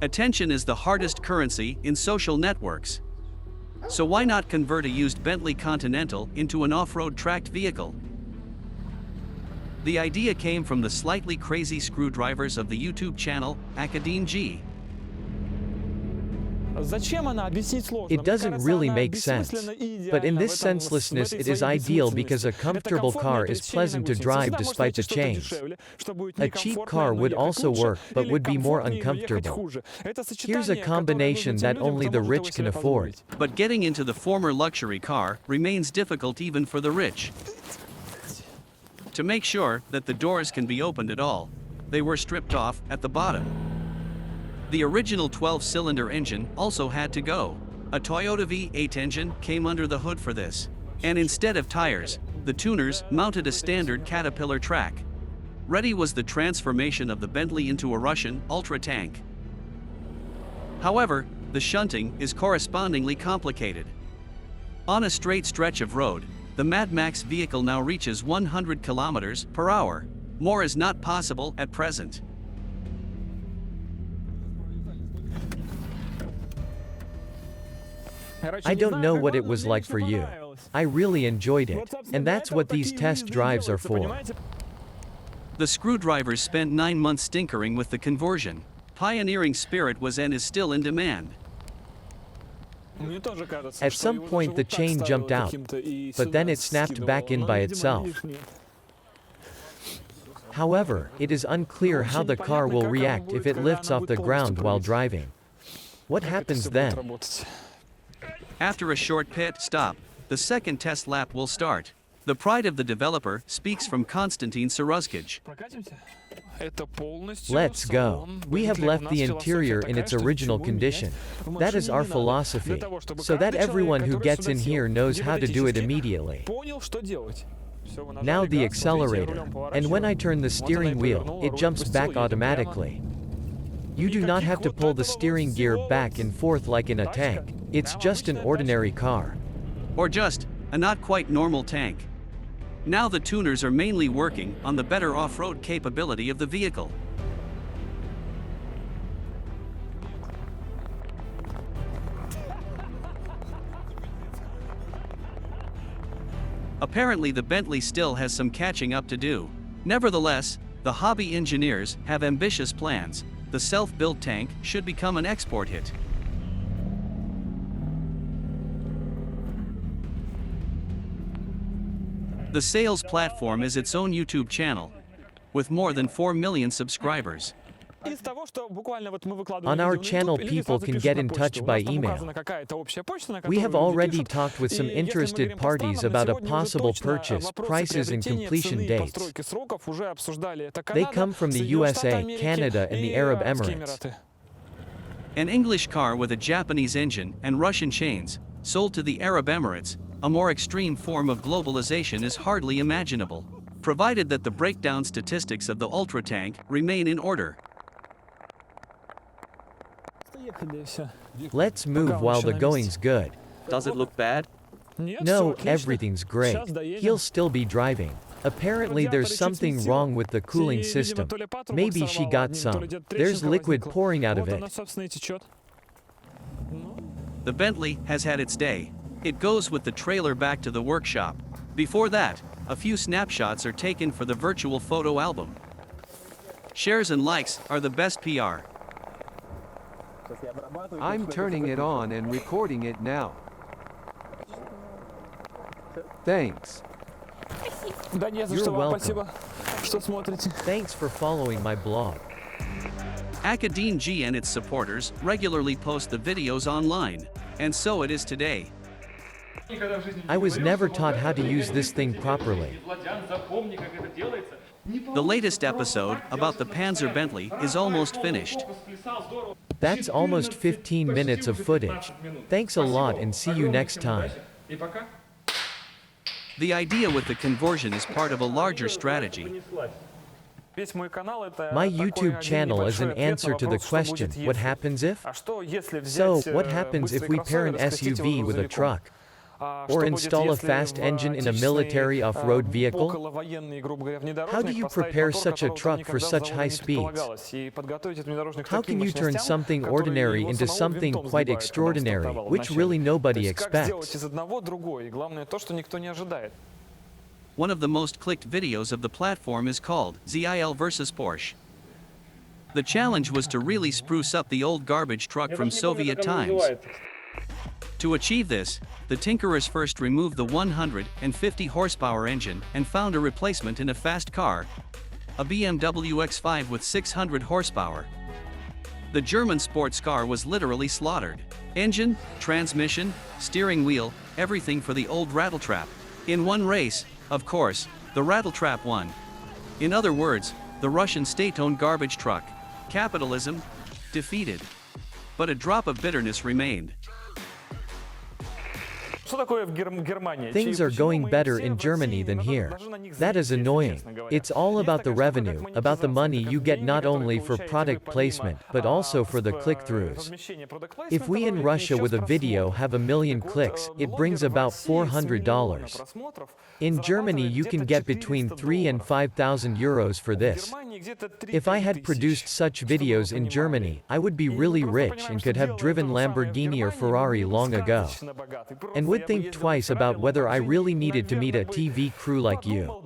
Attention is the hardest currency in social networks. So why not convert a used Bentley Continental into an off-road tracked vehicle? The idea came from the slightly crazy screwdrivers of the YouTube channel AcademeG. It doesn't really make sense. But in this senselessness it is ideal because a comfortable car is pleasant to drive despite the change. A cheap car would also work, but would be more uncomfortable. Here's a combination that only the rich can afford. But getting into the former luxury car remains difficult even for the rich. To make sure that the doors can be opened at all, they were stripped off at the bottom. The original 12-cylinder engine also had to go. A Toyota V8 engine came under the hood for this. And instead of tires, the tuners mounted a standard Caterpillar track. Ready was the transformation of the Bentley into a Russian Ultra-Tank. However, the shunting is correspondingly complicated. On a straight stretch of road, the Mad Max vehicle now reaches 100 kilometers per hour. More is not possible at present. I don't know what it was like for you. I really enjoyed it, and that's what these test drives are for. The screwdrivers spent 9 months tinkering with the conversion. Pioneering spirit was and is still in demand. At some point the chain jumped out, but then it snapped back in by itself. However, it is unclear how the car will react if it lifts off the ground while driving. What happens then? After a short pit stop, the second test lap will start. The pride of the developer speaks from Konstantin Saruzkij. Let's go. We have left the interior in its original condition. That is our philosophy, so that everyone who gets in here knows how to do it immediately. Now the accelerator, and when I turn the steering wheel, it jumps back automatically. You do not have to pull the steering gear back and forth like in a tank. It's just an ordinary car. Or just a not quite normal tank. Now the tuners are mainly working on the better off-road capability of the vehicle. Apparently the Bentley still has some catching up to do. Nevertheless, the hobby engineers have ambitious plans. The self-built tank should become an export hit. The sales platform is its own YouTube channel, with more than 4 million subscribers. On our channel people can get in touch by email. We have already talked with some interested parties about a possible purchase, prices and completion dates. They come from the USA, Canada and the Arab Emirates. An English car with a Japanese engine and Russian chains, sold to the Arab Emirates, a more extreme form of globalization is hardly imaginable, provided that the breakdown statistics of the Ultra-Tank remain in order. Let's move while the going's good. Does it look bad? No, everything's great. He'll still be driving. Apparently there's something wrong with the cooling system. Maybe she got some. There's liquid pouring out of it. The Bentley has had its day. It goes with the trailer back to the workshop. Before that, a few snapshots are taken for the virtual photo album. Shares and likes are the best PR. I'm turning it on and recording it now. Thanks. You're welcome. Thanks for following my blog. AcademeG and its supporters regularly post the videos online, and so it is today. I was never taught how to use this thing properly. The latest episode about the Panzer Bentley is almost finished. That's almost 15 minutes of footage. Thanks a lot and see you next time. The idea with the conversion is part of a larger strategy. My YouTube channel is an answer to the question, what happens if? So, what happens if we pair an SUV with a truck? Or install a fast engine in a military off-road vehicle? How do you prepare such a truck for such high speeds? How can you turn something ordinary into something quite extraordinary, which really nobody expects? One of the most clicked videos of the platform is called ZIL vs Porsche. The challenge was to really spruce up the old garbage truck from Soviet times. To achieve this, the tinkerers first removed the 150 horsepower engine and found a replacement in a fast car, a BMW X5 with 600 horsepower. The German sports car was literally slaughtered. Engine, transmission, steering wheel, everything for the old rattletrap. In one race, of course, the rattletrap won. In other words, the Russian state-owned garbage truck, capitalism, defeated. But a drop of bitterness remained. Things are going better in Germany than here. That is annoying. It's all about the revenue, about the money you get not only for product placement, but also for the click-throughs. If we in Russia with a video have 1 million clicks, it brings about $400. In Germany you can get between 3 and 5,000 euros for this. If I had produced such videos in Germany, I would be really rich and could have driven Lamborghini or Ferrari long ago. And would think twice about whether I really needed to meet a TV crew like you.